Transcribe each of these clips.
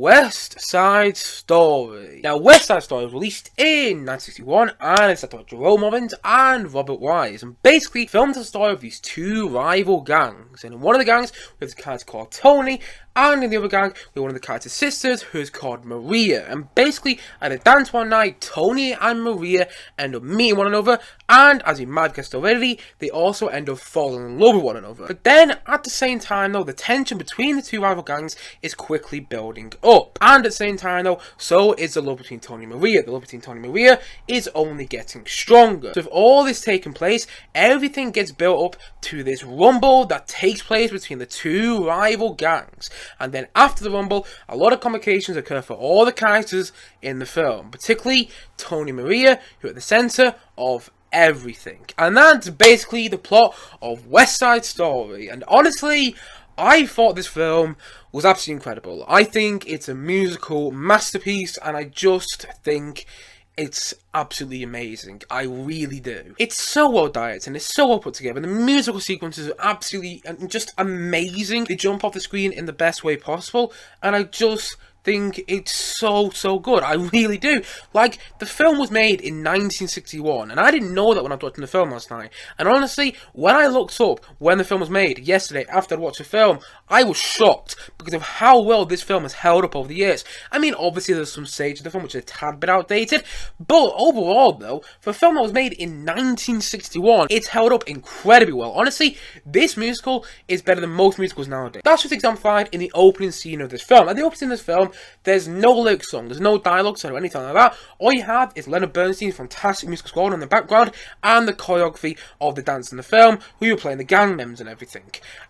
West Side Story. Now, West Side Story was released in 1961 and it's set by Jerome Robbins and Robert Wise, and basically filmed the story of these two rival gangs. And in one of the gangs, we have a character called Tony, and in the other gang, we have one of the character's sisters, who's called Maria. And basically, at a dance one night, Tony and Maria end up meeting one another, and as you might have guessed already, they also end up falling in love with one another. But then, at the same time though, the tension between the two rival gangs is quickly building up. And at the same time though, so is the love between Tony and Maria. The love between Tony and Maria is only getting stronger. So with all this taking place, everything gets built up to this rumble that takes place between the two rival gangs. And then after the rumble, a lot of complications occur for all the characters in the film, particularly Tony and Maria, who are at the centre of everything. And that's basically the plot of West Side Story. And honestly, I thought this film was absolutely incredible. I think it's a musical masterpiece, and I just think it's absolutely amazing. I really do. It's so well directed and it's so well put together. The musical sequences are absolutely just amazing. They jump off the screen in the best way possible, and I just think it's so good. I really do. Like, the film was made in 1961, and I didn't know that when I was watching the film last night. And honestly, when I looked up when the film was made yesterday after I watched the film, I was shocked because of how well this film has held up over the years. I mean, obviously there's some stages of the film which are a tad bit outdated, but overall though, for a film that was made in 1961, it's held up incredibly well. Honestly, this musical is better than most musicals nowadays. That's just exemplified in the opening scene of this film. At the opening scene of this film, there's no lyric song, there's no dialogue set or anything like that. All you have is Leonard Bernstein's fantastic musical score in the background and the choreography of the dance in the film, who are playing the gang members and everything.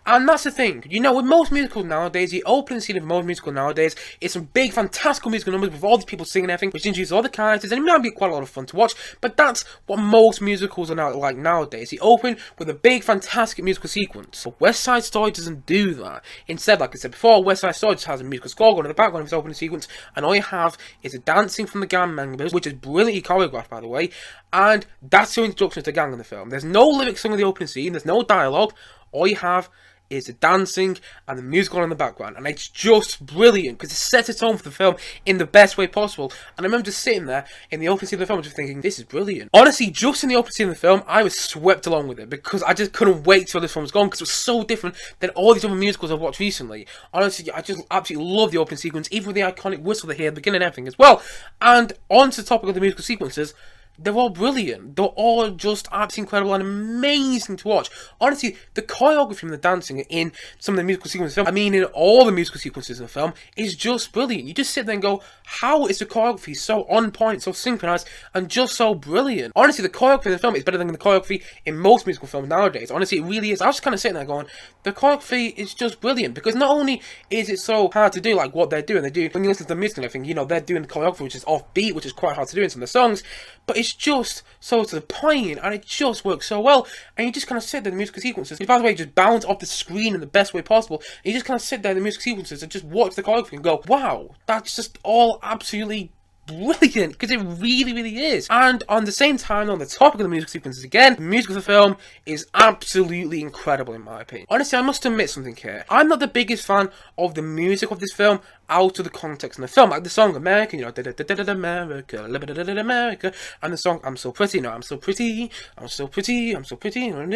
And that's the thing, you know, with most musicals nowadays, the opening scene of most musicals nowadays is some big fantastical musical numbers with all these people singing and everything, which introduces all the characters, and it might be quite a lot of fun to watch, but that's what most musicals are now like nowadays. They open with a big fantastic musical sequence. But West Side Story doesn't do that. Instead, like I said before, West Side Story just has a musical score going in the background of its opening sequence, and all you have is a dancing from the gang members, which is brilliantly choreographed, by the way, and that's your introduction to the gang in the film. There's no lyrics sung in the opening scene, there's no dialogue, all you have is the dancing and the music on in the background, and it's just brilliant because it sets its tone for the film in the best way possible. And I remember just sitting there in the opening scene of the film just thinking, this is brilliant. Honestly, just in the opening scene of the film, I was swept along with it because I just couldn't wait till this film was gone, because it was so different than all these other musicals I've watched recently. Honestly, I just absolutely love the opening sequence, even with the iconic whistle they hear at the beginning and everything as well. And on to the topic of the musical sequences, they're all brilliant. They're all just absolutely incredible and amazing to watch. Honestly, the choreography and the dancing in some of the musical sequences of the film, I mean in all the musical sequences in the film, is just brilliant. You just sit there and go, how is the choreography so on point, so synchronized, and just so brilliant? Honestly, the choreography in the film is better than the choreography in most musical films nowadays. Honestly, it really is. I was just kind of sitting there going, the choreography is just brilliant, because not only is it so hard to do, like what they're doing, when you listen to the music and everything, you know, they're doing the choreography which is offbeat, which is quite hard to do in some of the songs, but it's just so to the point, and it just works so well. And you just kind of sit there in the musical sequences. You, by the way, just bounce off the screen in the best way possible. And you just kind of sit there in the musical sequences and just watch the choreography and go, wow, that's just all absolutely brilliant, because it really is. And on the same time, on the topic of the musical sequences again, the music of the film is absolutely incredible in my opinion. Honestly, I must admit something here. I'm not the biggest fan of the music of this film out of the context in the film, like the song America, you know, America, America, and the song I'm so pretty, no, I'm so pretty, I'm so pretty, I'm so pretty, I can't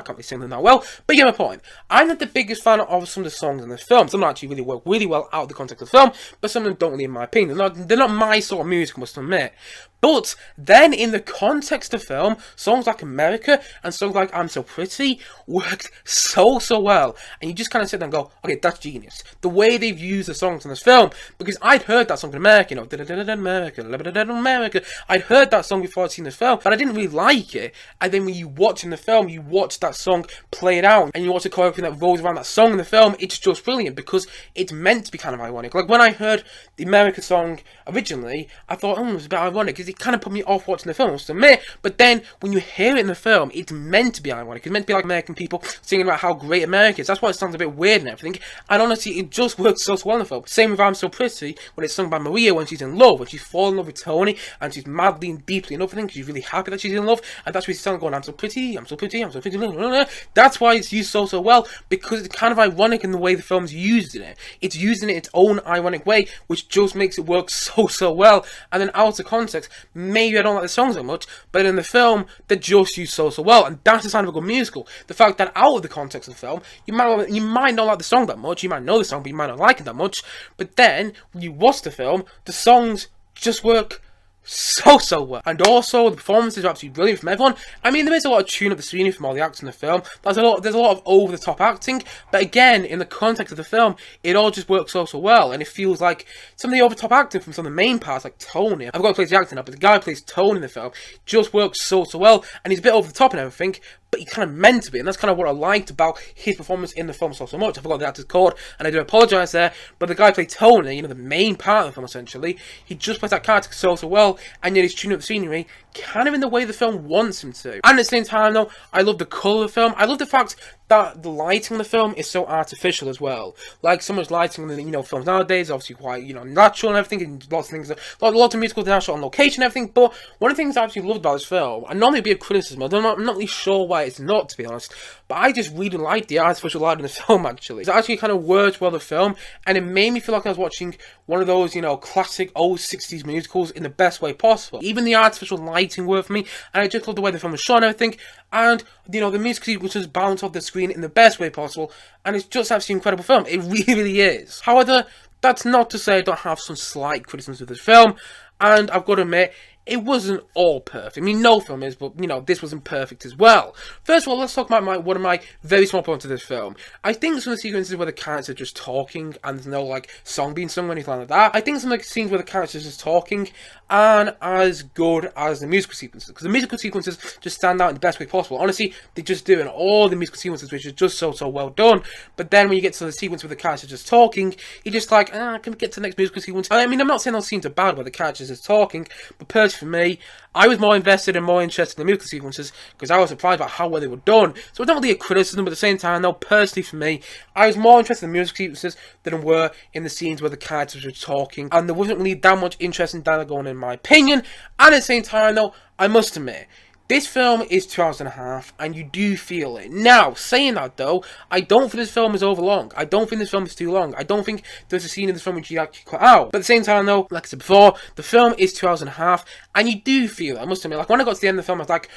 really sing them that well, but you get my point. I'm not the biggest fan of some of the songs in the film. Some actually really work really well out of the context of the film, but some of them don't really, in my opinion. They're not my sort of music, I must admit. But then in the context of the film, songs like America and songs like I'm So Pretty worked so well. And you just kind of sit there and go, okay, that's genius. The way they've used the songs in this film, because I'd heard that song in America, you know, America, America. I'd heard that song before I'd seen this film, but I didn't really like it. And then when you watch in the film, you watch that song play it out, and you watch the choreography that rolls around that song in the film, it's just brilliant, because it's meant to be kind of ironic. Like when I heard the America song originally, me, I thought, oh, it's a bit ironic, because it kind of put me off watching the film, I must admit. But then, when you hear it in the film, it's meant to be ironic. It's meant to be like American people singing about how great America is. That's why it sounds a bit weird and everything. And honestly, it just works so well in the film. Same with I'm So Pretty, when it's sung by Maria when she's in love, when she's falling in love with Tony, and she's madly and deeply in love with him, because she's really happy that she's in love, and that's why she's sung going, I'm so pretty, I'm so pretty, I'm so pretty. That's why it's used so well, because it's kind of ironic in the way the film's using it. It's using it its own ironic way, which just makes it work so well. And then out of context, maybe I don't like the songs that much, but in the film, they're just used so well, and that's the sign of a good musical. The fact that out of the context of the film, you might not like the song that much, you might know the song, but you might not like it that much, but then, when you watch the film, the songs just work so well. And also, the performances are absolutely brilliant from everyone. I mean, there is a lot of tune up the scenery from all the actors in the film. There's a lot of over-the-top acting, but again, in the context of the film, it all just works so well, and it feels like some of the over-the-top acting from some of the main parts, like Tony. I've got to play the actor now, but the guy who plays Tony in the film just works so well, and he's a bit over-the-top and everything, but he kind of meant to be, and that's kind of what I liked about his performance in the film so much. I forgot the actor's called, and I do apologise there, but the guy who played Tony, the main part of the film essentially, he just plays that character so well, and yet he's tuning up the scenery kind of in the way the film wants him to. And at the same time though, I love the colour of the film. I love the fact that the lighting in the film is so artificial as well. Like so much lighting in the films nowadays, obviously quite natural and everything, and lots of things, lots of musicals are shot on location and everything. But one of the things I actually loved about this film, and normally it'd be a criticism, I'm not really sure why it's not, to be honest, but I just really liked the artificial light in the film actually. It actually kind of worked well the film, and it made me feel like I was watching one of those, classic old 60s musicals in the best way possible. Even the artificial lighting worked for me, and I just loved the way the film was shot and everything, and the music sequences bounce off the screen in the best way possible, and it's just absolutely incredible film. It really is. However, that's not to say I don't have some slight criticisms of this film, and I've got to admit, it wasn't all perfect. I mean, no film is, but, this wasn't perfect as well. First of all, let's talk about one of my very small points of this film. I think some of the sequences where the characters are just talking, and there's no, song being sung or anything like that. I think some of the scenes where the characters are just talking aren't as good as the musical sequences, because the musical sequences just stand out in the best way possible. Honestly, they just do in all the musical sequences, which is just so well done. But then when you get to the sequence where the characters are just talking, you're just like, can we get to the next musical sequence? I mean, I'm not saying those scenes are bad where the characters are talking, but personally for me, I was more invested and more interested in the musical sequences because I was surprised about how well they were done. So it's not really a criticism, but at the same time, though, personally for me, I was more interested in the musical sequences than I were in the scenes where the characters were talking, and there wasn't really that much interesting dialogue going in my opinion. And at the same time, though, I must admit, this film is 2 hours and a half, and you do feel it. Now, saying that though, I don't think this film is over long. I don't think this film is too long. I don't think there's a scene in this film which you actually cut out. But at the same time though, like I said before, the film is 2 hours and a half, and you do feel it. I must admit, when I got to the end of the film, I was like,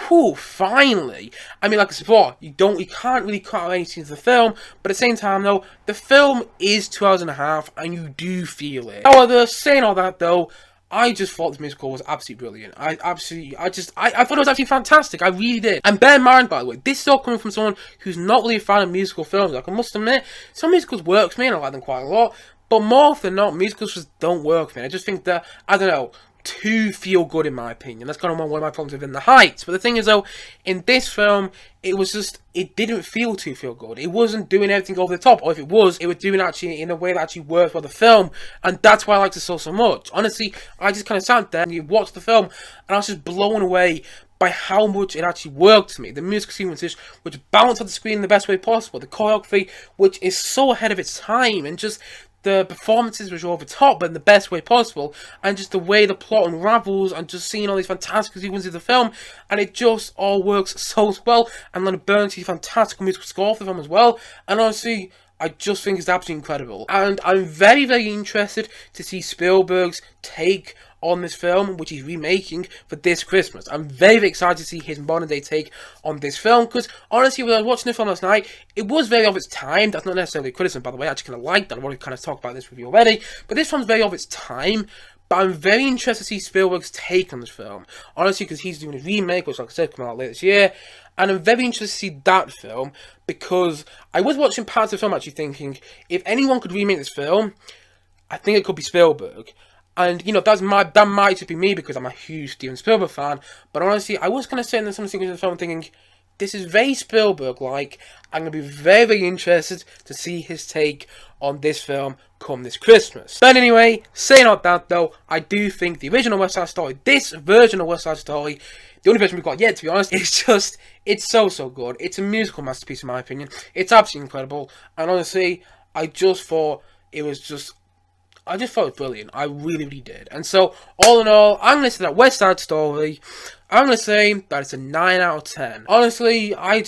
whew, finally. I mean, like I said before, you can't really cut out any scenes of the film, but at the same time though, the film is 2 hours and a half, and you do feel it. However, saying all that though, I just thought this musical was absolutely brilliant. I thought it was absolutely fantastic. I really did. And bear in mind, by the way, this is all coming from someone who's not really a fan of musical films. Like, I must admit, some musicals work for me, and I like them quite a lot. But more often than not, musicals just don't work for me. I just think that, I don't know, too feel good in my opinion. That's kind of one of my problems with In the Heights. But the thing is though, in this film, it didn't feel too feel good. It wasn't doing everything over the top, or if it was doing actually in a way that actually worked for the film, and that's why I liked it so much. Honestly, I just kind of sat there and you watched the film, and I was just blown away by how much it actually worked for me. The music sequences, which bounce off the screen in the best way possible, the choreography, which is so ahead of its time, and just the performances which are over the top but in the best way possible, and just the way the plot unravels, and just seeing all these fantastic sequences of the film, and it just all works so well. And then Bernstein's fantastic musical score for the film as well, and honestly, I just think it's absolutely incredible. And I'm very interested to see Spielberg's take on this film, which he's remaking for this Christmas. I'm very excited to see his modern day take on this film, because honestly, when I was watching the film last night, it was very of its time. That's not necessarily a criticism, by the way. I actually kind of like that. I've already kind of talked about this with you already, but this film's very of its time. But I'm very interested to see Spielberg's take on this film, honestly, because he's doing a remake, which, like I said, coming out later this year. And I'm very interested to see that film, because I was watching parts of the film actually thinking, if anyone could remake this film, I think it could be Spielberg. And, that might just be me because I'm a huge Steven Spielberg fan. But honestly, I was kind of sitting there some sequences of the film thinking, this is very Spielberg-like, I'm going to be very, very interested to see his take on this film come this Christmas. But anyway, saying all that though, I do think the original West Side Story, this version of West Side Story, the only version we've got yet, to be honest, it's so good. It's a musical masterpiece in my opinion. It's absolutely incredible. And honestly, I just thought it was brilliant. I really, really did. And so, all in all, I'm going to say that West Side Story, I'm going to say that it's a 9 out of 10. Honestly, I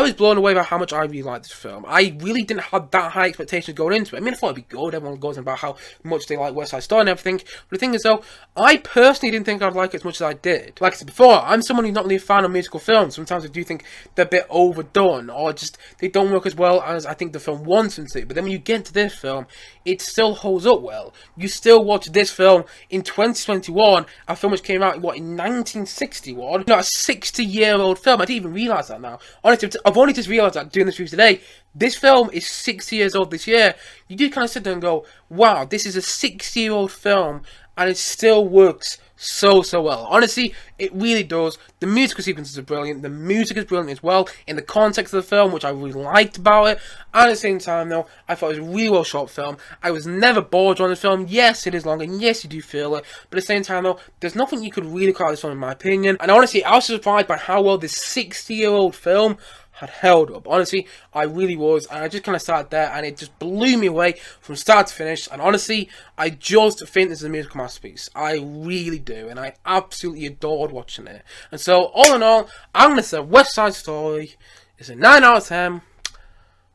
was blown away by how much I really liked this film. I really didn't have that high expectations going into it. I mean, I thought it'd be good. Everyone goes on about how much they like West Side Story and everything. But the thing is, though, I personally didn't think I'd like it as much as I did. Like I said before, I'm someone who's not really a fan of musical films. Sometimes I do think they're a bit overdone, or just they don't work as well as I think the film wants them to. But then when you get into this film, it still holds up well. You still watch this film in 2021, a film which came out in 1961? Not a 60-year-old film. I didn't even realise that now. Honestly, I've only just realised that doing this review today. This film is 60 years old this year. You do kind of sit there and go, wow, this is a 60-year-old film and it still works so well. Honestly, it really does. The musical sequences are brilliant. The music is brilliant as well in the context of the film, which I really liked about it. And at the same time, though, I thought it was a really well shot film. I was never bored during the film. Yes, it is long, and yes, you do feel it. But at the same time, though, there's nothing you could really call this film, in my opinion. And honestly, I was surprised by how well this 60-year-old film had held up. Honestly, I really was, and I just kind of sat there and it just blew me away from start to finish. And honestly, I just think this is a musical masterpiece. I really do, and I absolutely adored watching it. And so, all in all, I'm going to say West Side Story is a 9 out of 10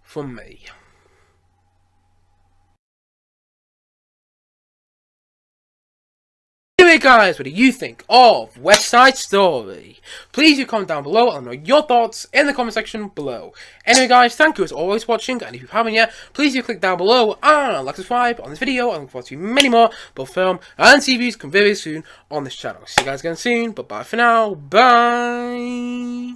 from me. Anyway guys, what do you think of West Side Story? Please do comment down below. Let me know your thoughts in the comment section below. Anyway guys, thank you as always for watching, and if you haven't yet, please do click down below and like, subscribe on this video. I look forward to many more both film and TV reviews come very soon on this channel. See you guys again soon, but bye for now. Bye.